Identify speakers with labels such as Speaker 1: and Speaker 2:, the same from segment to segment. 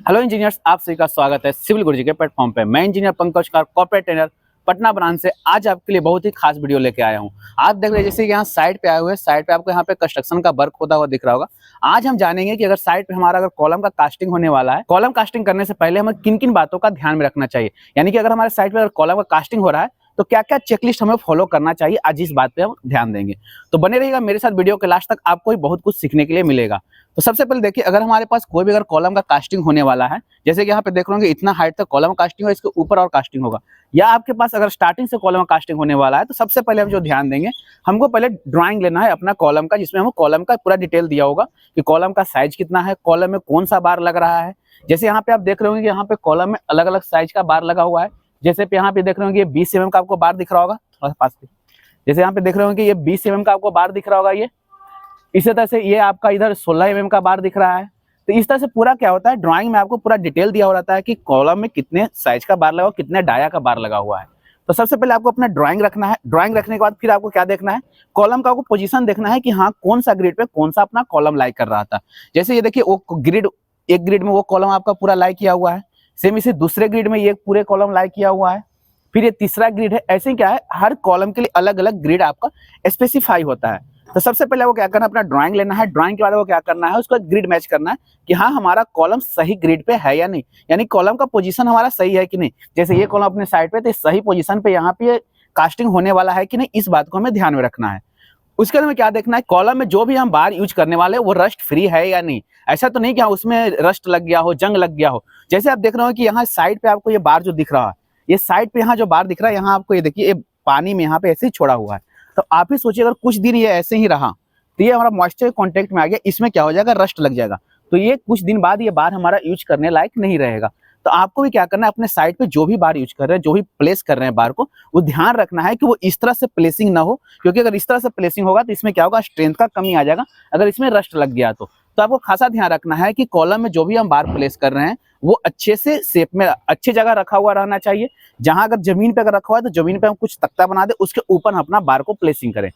Speaker 1: Hello engineers, आप सभी का स्वागत है सिविल गुरुजी के प्लेटफॉर्म पे। मैं engineer Pankaj car, corporate trainer, Patna branch से आज आपके लिए बहुत ही खास वीडियो लेके आया हूं। आप देख रहे हैं जैसे यहाँ साइड पे आए हुए हैं, साइड पे आपको यहाँ पे कंस्ट्रक्शन का वर्क होता हुआ दिख रहा होगा। आज हम जानेंगे कि अगर साइड पे हमारा अगर कॉलम का कास्टिंग होने वाला है, कॉलम कास्टिंग करने से पहले हमें किन किन बातों का ध्यान में रखना चाहिए। यानी कि अगर हमारे साइड पे अगर कॉलम का कास्टिंग हो रहा है तो क्या क्या चेकलिस्ट हमें फॉलो करना चाहिए, आज इस बात पे हम ध्यान देंगे। तो बने रहिएगा मेरे साथ वीडियो के लास्ट तक, आपको भी बहुत कुछ सीखने के लिए मिलेगा। तो सबसे पहले देखिए, अगर हमारे पास कोई भी अगर कॉलम का कास्टिंग होने वाला है, जैसे कि यहाँ पे देख रहे होंगे इतना हाइट तक कॉलम कास्टिंग है, इसके ऊपर और कास्टिंग होगा, या आपके पास अगर स्टार्टिंग से कॉलम कास्टिंग होने वाला है, तो सबसे पहले हम जो ध्यान देंगे, हमको पहले ड्राइंग लेना है अपना कॉलम का, जिसमें हम कॉलम का पूरा डिटेल दिया होगा कि कॉलम का साइज कितना है, कॉलम में कौन सा बार लग रहा है। जैसे यहाँ पे आप देख रहे होंगे कि यहाँ पे कॉलम में अलग अलग साइज का बार लगा हुआ है। जैसे यहाँ पे देख रहे होंगे 20 mm का आपको बार दिख रहा होगा, थोड़ा सा पास। जैसे यहाँ पे देख रहे होंगे ये 20 mm का आपको बार दिख रहा होगा, ये इसी तरह से ये आपका इधर 16 mm का बार दिख रहा है। तो इस तरह से पूरा क्या होता है, ड्राइंग में आपको पूरा डिटेल दिया हो रहता है कि कॉलम में कितने साइज का बार लगा हुआ, कितने डाया का बार लगा हुआ है। तो सबसे पहले आपको अपना ड्राइंग रखना है। ड्राइंग रखने के बाद फिर आपको क्या देखना है, कॉलम का आपको पोजीशन देखना है कि हाँ कौन सा ग्रिड पे कौन सा अपना कॉलम लाई कर रहा था। जैसे ये देखिए वो ग्रिड, एक ग्रिड में वो कॉलम आपका पूरा लाई किया हुआ है, सेम इसे दूसरे ग्रिड में ये पूरे कॉलम लाई किया हुआ है, फिर ये तीसरा ग्रिड है। ऐसे क्या है, हर कॉलम के लिए अलग अलग ग्रिड आपका स्पेसिफाई होता है। तो सबसे पहले वो क्या करना है, अपना ड्राइंग लेना है। ड्राइंग के बाद वो क्या करना है, उसका ग्रिड मैच करना है कि हाँ हमारा कॉलम सही ग्रिड पे है या नहीं, यानी कॉलम का पोजीशन हमारा सही है कि नहीं। जैसे ये कॉलम अपने साइड पे, तो सही पोजीशन पे यहाँ पे कास्टिंग होने वाला है कि नहीं, इस बात को हमें ध्यान में रखना है। उसके बाद में क्या देखना है, कॉलम में जो भी हम बार यूज करने वाले हैं वो रस्ट फ्री है या नहीं। ऐसा तो नहीं कि उसमें रस्ट लग गया हो, जंग लग गया हो। जैसे आप देख रहे हो कि यहाँ साइड पे आपको ये बार जो दिख रहा है, ये साइड पे यहाँ जो बार दिख रहा है, यहाँ आपको ये देखिए ये पानी में यहाँ पे ऐसे ही छोड़ा हुआ है। तो आप ही सोचिए अगर कुछ दिन ये ऐसे ही रहा तो ये हमारा मॉइस्चर कांटेक्ट में आ गया, इसमें क्या हो जाएगा, रस्ट लग जाएगा। तो ये कुछ दिन बाद ये बार हमारा यूज करने लायक नहीं रहेगा। तो आपको भी क्या करना है, अपने साइड पे जो भी बार यूज कर रहे हैं, जो भी प्लेस कर रहे हैं बार को, वो ध्यान रखना है कि वो इस तरह से प्लेसिंग ना हो, क्योंकि अगर इस तरह से प्लेसिंग होगा तो इसमें क्या होगा, स्ट्रेंथ का कमी आ जाएगा अगर इसमें रस्ट लग गया तो आपको खासा ध्यान रखना है कि कॉलम में जो भी हम बार प्लेस कर रहे हैं वो अच्छे से शेप में अच्छी जगह रखा हुआ रहना चाहिए। जहां अगर जमीन पे अगर रखा हुआ है तो जमीन पे हम कुछ तख्ता बना दे, उसके ऊपर हम अपना बार को प्लेसिंग करें।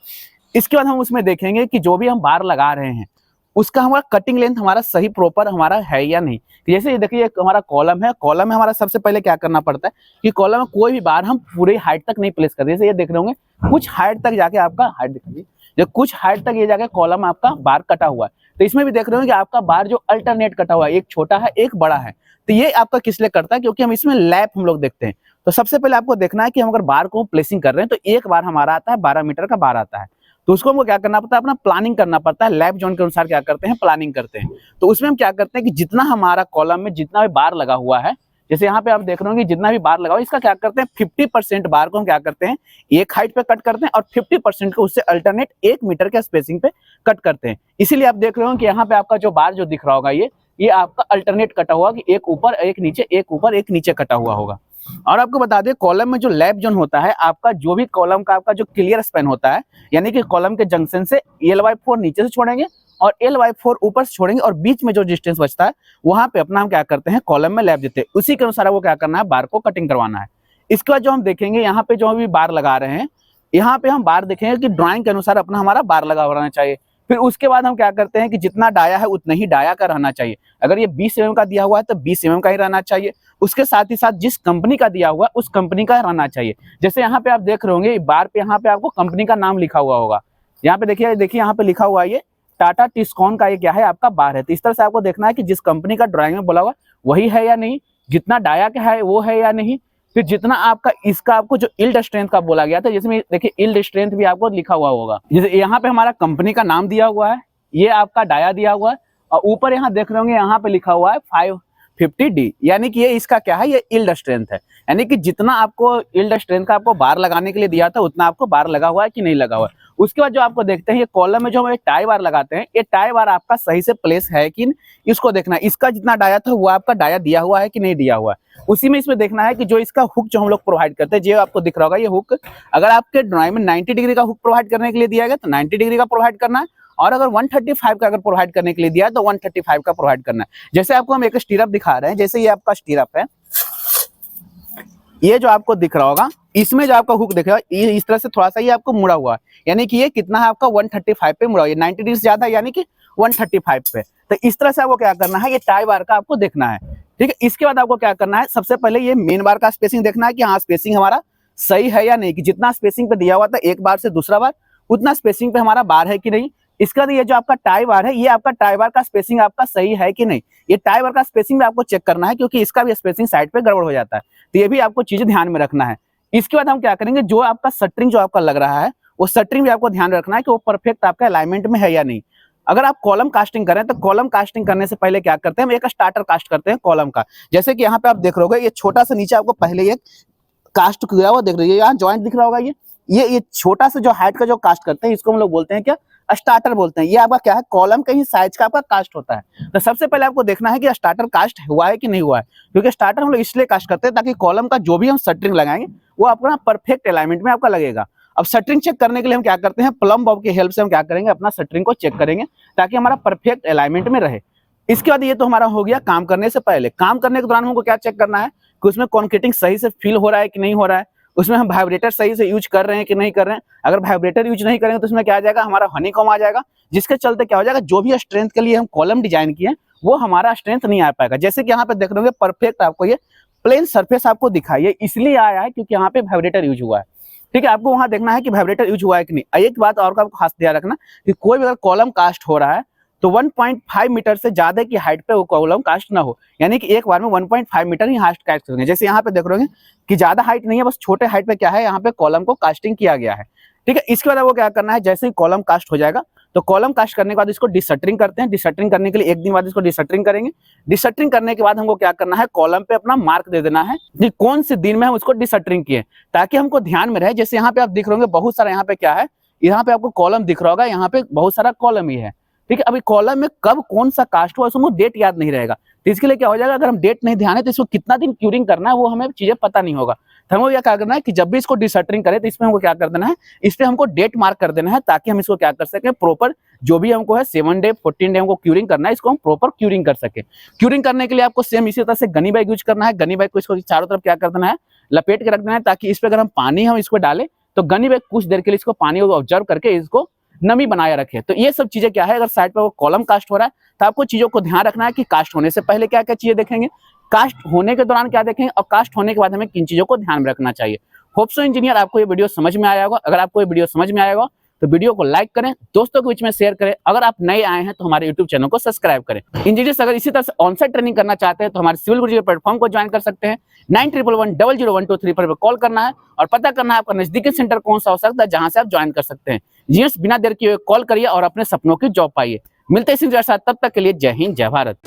Speaker 1: इसके बाद हम उसमें देखेंगे कि जो भी हम बार लगा रहे हैं उसका हमारा कटिंग लेंथ हमारा सही प्रॉपर हमारा है या नहीं। जैसे ये देखिए हमारा कॉलम है, कॉलम में हमारा सबसे पहले क्या करना पड़ता है कि कॉलम में कोई भी बार हम पूरे हाइट तक नहीं प्लेस करते। जैसे ये देख रहे होंगे कुछ हाइट तक जाके आपका हाइट दिखाइए, जो कुछ हाइट तक ये जाके कॉलम आपका बार कटा हुआ है। तो इसमें भी देख रहे हो कि आपका बार जो अल्टरनेट कटा हुआ है, एक छोटा है एक बड़ा है। तो ये आपका किस लिए करता है, क्योंकि हम इसमें लैप हम लोग देखते हैं। तो सबसे पहले आपको देखना है कि हम अगर बार को प्लेसिंग कर रहे हैं तो एक बार हमारा आता है 12 मीटर का बार आता है। तो उसको हमको क्या करना पड़ता है, अपना प्लानिंग करना पड़ता है। लैप जोन के अनुसार क्या करते हैं, प्लानिंग करते हैं। तो उसमें हम क्या करते हैं कि जितना हमारा कॉलम में जितना भी बार लगा हुआ है, जैसे यहाँ पे आप देख रहे होंगे जितना भी बार लगा हुआ है, इसका क्या करते हैं 50% बार को हम क्या करते हैं एक हाइट पे कट करते हैं और 50% को उससे अल्टरनेट 1 मीटर के स्पेसिंग पे कट करते हैं। इसीलिए आप देख रहे हो कि यहाँ पे आपका जो बार जो दिख रहा होगा ये आपका अल्टरनेट कटा हुआ कि एक ऊपर एक नीचे, एक ऊपर एक नीचे कटा हुआ होगा। और आपको बता दें कॉलम में जो लैप जोन होता है, आपका जो भी कॉलम का आपका जो क्लियर स्पैन होता है, यानी कि कॉलम के जंक्शन से L/4 नीचे से छोड़ेंगे और L/4 ऊपर से छोड़ेंगे और बीच में जो डिस्टेंस बचता है वहां पे अपना हम क्या करते हैं कॉलम में लैप देते हैं। उसी के अनुसार वो क्या करना है, बार को कटिंग करवाना है। इसके बाद जो हम देखेंगे यहाँ पे जो भी बार लगा रहे हैं, यहाँ पे हम बार देखेंगे कि ड्राइंग के अनुसार अपना हमारा बार लगा रहना चाहिए। फिर उसके बाद हम क्या करते हैं कि जितना डाया है उतना ही डाया का रहना चाहिए। अगर ये 20 mm का दिया हुआ है तो 20 mm का ही रहना चाहिए। उसके साथ ही साथ जिस कंपनी का दिया हुआ है उस कंपनी का रहना चाहिए। जैसे यहाँ पे आप देख रहे होंगे बार पे यहाँ पे आपको कंपनी का नाम लिखा हुआ होगा। यहाँ पे देखिए यहाँ पे लिखा हुआ है ये टाटा टिस्कॉन का ये क्या है आपका बार है। तो इस तरह से आपको देखना है कि जिस कंपनी का ड्राइंग में बोला हुआ वही है या नहीं, जितना डाया का है वो है या नहीं। फिर जितना आपका इसका आपको जो इल्ड स्ट्रेंथ का बोला गया था, जिसमें देखिए इल्ड स्ट्रेंथ भी आपको लिखा हुआ होगा। जैसे यहाँ पे हमारा कंपनी का नाम दिया हुआ है, ये आपका डाया दिया हुआ है और ऊपर यहाँ देख रहे होंगे यहाँ पे लिखा हुआ है 550D, यानी कि ये इसका क्या है, ये इल्ड स्ट्रेंथ है। यानी कि जितना आपको इल्ड स्ट्रेंथ का आपको बार लगाने के लिए दिया था उतना आपको बार लगा हुआ है कि नहीं लगा हुआ है। उसके बाद जो आपको देखते हैं ये कॉलम में जो हम टाई बार लगाते हैं, ये टाई बार आपका सही से प्लेस है कि इसको देखना है। इसका जितना डाया था वो आपका डाया दिया हुआ है कि नहीं दिया हुआ है। उसी में इसमें देखना है कि जो इसका हुक जो हम लोग प्रोवाइड करते हैं, जो आपको दिख रहा होगा ये हुक, अगर आपके ड्राइंग में 90 डिग्री का हुक प्रोवाइड करने के लिए दिया गया तो 90 डिग्री का प्रोवाइड करना है, और अगर 135 का अगर प्रोवाइड करने के लिए दिया है तो 135 का प्रोवाइड करना है। जैसे आपको हम एक स्टीरअप दिखा रहे हैं, जैसे ये आपका स्टीरअप है, ये जो आपको दिख रहा होगा इसमें जो आपका हुक दिखेगा ये इस तरह से थोड़ा सा ये आपको मुड़ा हुआ है, यानी कि ये कितना है आपका 135 पे मुड़ा हुआ है। 90 डिग्री से ज्यादा यानी कि 135 पे। तो इस तरह से आपको क्या करना है, ये टाई बार का आपको देखना है ठीक है, इसके बाद आपको क्या करना है, सबसे पहले ये मेन बार का स्पेसिंग देखना है कि हाँ स्पेसिंग हमारा सही है या नहीं, कि जितना स्पेसिंग पे दिया हुआ था एक बार से दूसरा बार उतना स्पेसिंग पे हमारा बार है कि नहीं। इसके बाद ये जो आपका टाई बार है, ये आपका टाई बार का स्पेसिंग आपका सही है कि नहीं, ये टाई बार का स्पेसिंग भी आपको चेक करना है, क्योंकि इसका भी स्पेसिंग साइड पे गड़बड़ हो जाता है, तो ये भी आपको चीजें ध्यान में रखना है। इसके बाद हम क्या करेंगे, जो आपका शटरिंग जो आपका लग रहा है वो शटरिंग भी आपको ध्यान रखना है कि वो परफेक्ट आपका अलाइनमेंट में है या नहीं। अगर आप कॉलम कास्टिंग करें तो कॉलम कास्टिंग करने से पहले क्या करते हैं, हम एक स्टार्टर कास्ट करते हैं कॉलम का। जैसे कि यहाँ पे आप देख रहे हो, ये छोटा सा नीचे आपको पहले एक कास्ट किया हुआ देख रहे हो, यहाँ ज्वाइंट दिख रहा होगा, ये छोटा सा जो हाइट का जो कास्ट करते हैं इसको हम लोग बोलते हैं क्या, स्टार्टर बोलते हैं। ये आपका क्या है, कॉलम के ही साइज का आपका कास्ट होता है। तो सबसे पहले आपको देखना है कि स्टार्टर कास्ट हुआ है कि नहीं हुआ है, क्योंकि स्टार्टर हम लोग इसलिए कास्ट करते हैं ताकि कॉलम का जो भी हम शटरिंग लगाएंगे वो आपका परफेक्ट अलाइनमेंट में आपका लगेगा। अब शटरिंग चेक करने के लिए हम क्या करते हैं, प्लम बॉब की हेल्प से हम क्या करेंगे, अपना शटरिंग को चेक करेंगे ताकि हमारा परफेक्ट अलाइनमेंट में रहे। इसके बाद ये तो हमारा हो गया काम करने से पहले। काम करने के दौरान हमको क्या चेक करना है कि उसमें कॉन्क्रीटिंग सही से फील हो रहा है कि नहीं हो रहा है, उसमें हम वाइब्रेटर सही से यूज कर रहे हैं कि नहीं कर रहे हैं। अगर वाइब्रेटर यूज नहीं करेंगे तो उसमें क्या आ जाएगा, हमारा हनीकॉम आ जाएगा, जिसके चलते क्या हो जाएगा, जो भी स्ट्रेंथ के लिए हम कॉलम डिजाइन किए वो हमारा स्ट्रेंथ नहीं आ पाएगा। जैसे कि यहाँ पे देख रहे होंगे परफेक्ट आपको ये प्लेन सरफेस आपको दिखाई, ये इसलिए आया है क्योंकि यहाँ पे वाइब्रेटर यूज हुआ है। ठीक है, आपको वहां देखना है कि वाइब्रेटर यूज हुआ है कि नहीं। एक बात और का आपको खास ध्यान रखना कि कोई भी अगर कॉलम कास्ट हो रहा है तो 1.5 मीटर से ज्यादा की हाइट पे वो कॉलम कास्ट ना हो, यानी कि एक बार में 1.5 मीटर ही हाइट कास्ट करेंगे। जैसे यहाँ पे देख रहे होंगे कि ज्यादा हाइट नहीं है, बस छोटे हाइट पे क्या है, यहाँ पे कॉलम को कास्टिंग किया गया है। ठीक है, इसके बाद वो क्या करना है, जैसे ही कॉलम कास्ट हो जाएगा तो कॉलम कास्ट करने के बाद इसको डिशटरिंग करते हैं। डिशटरिंग करने के लिए एक दिन बाद इसको डिशटरिंग करेंगे। डिशटरिंग करने के बाद हमको क्या करना है, कॉलम पे अपना मार्क दे देना है कि कौन से दिन में हम उसको डिशटरिंग किए, ताकि हमको ध्यान में रहे। जैसे यहाँ पे आप दिख रहे होंगे बहुत सारा यहाँ पे क्या है, यहाँ पे आपको कॉलम दिख रहा होगा, यहाँ पे बहुत सारा कॉलम ही है। ठीक है, अभी कॉलम में कब कौन सा कास्ट हुआ उसको डेट याद नहीं रहेगा, तो इसके लिए क्या हो जाएगा, अगर हम डेट नहीं ध्यान है तो इसको कितना दिन क्यूरिंग करना है वो हमें चीजें पता नहीं होगा। तो हमको क्या करना है कि जब भी इसको डिशटरिंग करें तो इसमें हमको क्या कर देना है, इस पे हमको डेट मार्क कर देना है, ताकि हम इसको क्या कर सकें, प्रॉपर जो भी हमको है 7 डे 14 डे हमको क्यूरिंग करना है, इसको हम प्रॉपर क्यूरिंग कर सके। क्यूरिंग करने के लिए आपको सेम इसी तरह से गनी बैग यूज करना है। गनी बैग को इसको चारों तरफ क्या कर देना है, लपेट के रख देना है, ताकि इस पे अगर हम पानी हम इसको डालें तो गनी बैग कुछ देर के लिए इसको पानी को ऑब्जर्व करके इसको नमी बनाए रखे। तो ये सब चीजें क्या है, अगर साइड पे वो कॉलम कास्ट हो रहा है तो आपको चीजों को ध्यान रखना है कि कास्ट होने से पहले क्या क्या चीजें देखेंगे, कास्ट होने के दौरान क्या देखेंगे, और कास्ट होने के बाद हमें किन चीजों को ध्यान में रखना चाहिए। होप सो इंजीनियर आपको ये वीडियो समझ में आया होगा। अगर आपको ये वीडियो समझ में आया होगा तो वीडियो को लाइक करें, दोस्तों के बीच में शेयर करें। अगर आप नए आए हैं तो हमारे यूट्यूब चैनल को सब्सक्राइब करें। इंजीनियर्स अगर इसी तरह से ऑनसाइट ट्रेनिंग करना चाहते हैं तो हमारे सिविल गुरुजी के प्लेटफॉर्म को ज्वाइन कर सकते हैं। 9111000123 पर कॉल करना है और पता करना है आपका नजदीकी सेंटर कौन सा हो सकता है जहां से आप ज्वाइन कर सकते हैं। इंजीनियर्स बिना देर किए कॉल करिए और अपने सपनों की जॉब पाइए। मिलते हैं इसी के साथ, तब तक के लिए जय हिंद जय भारत।